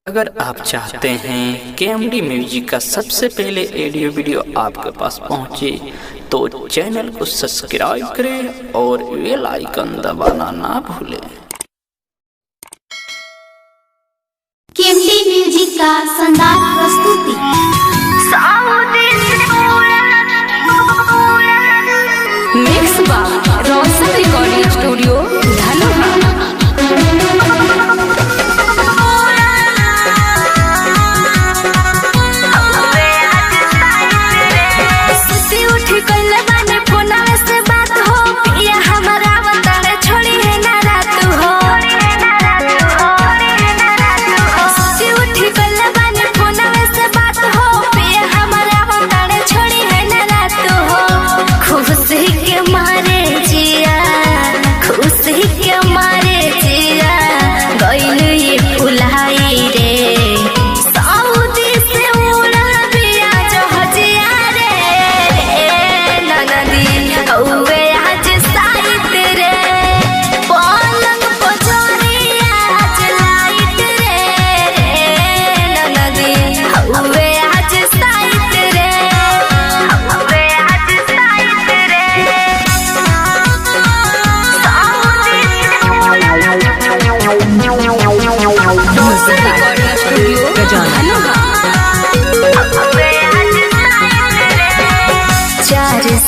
अगर आप चाहते हैं कि एमडी म्यूजिक का सबसे पहले ऑडियो वीडियो आपके पास पहुंचे तो चैनल को सब्सक्राइब करें और बेल आइकन दबाना ना भूलें। एमडी म्यूजिक का शानदार प्रस्तुति mix by Roshan recording studio Dhanoha.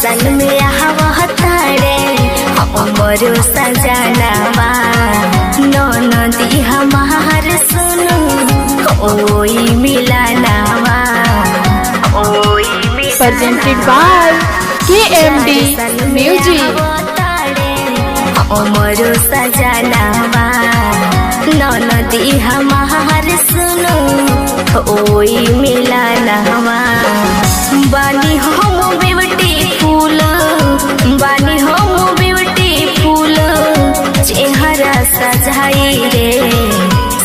सन में हवतारे हमरो सजनवा नदी हमार सुनु ओई मिलनवा presented by KMD Music। हमरो सजनवा नदी हमार सुनु ओई मिलनवा बानी हम ब्यूटीफुल बानी हम ब्यूटीफुल चेहरा सजाई रे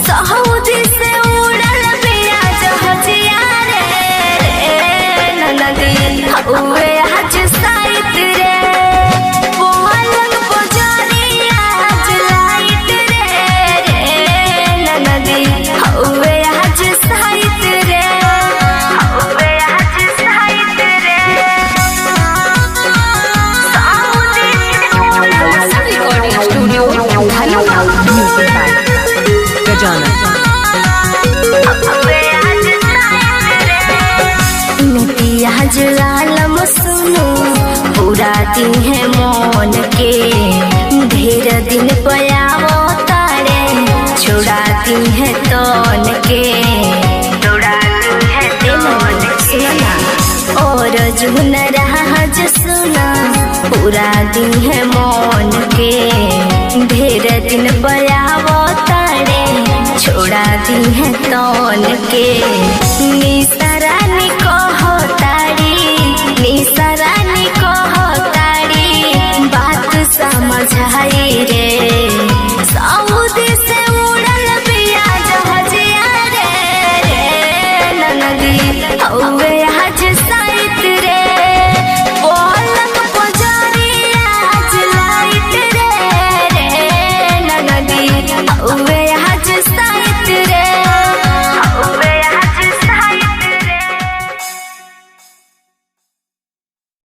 सऊदी से उड़ल बिया जहाजिया रे नदी हुए हज साइट रे पलंग बजरिया हज लाइट रे नदी हुए हज साइट रे हुए हज साइट रे recording studio Dhanoha. Music by Gajanan. आलम सुनो पूरा दिन है मन के ढेर दिन पयावो तारे छुड़ाती है तन के छुड़ाती है तन सुना और जुन राज सुना पूरा दिन है मन के ढेर दिन पयावो तारे छुड़ाती है तन के निशा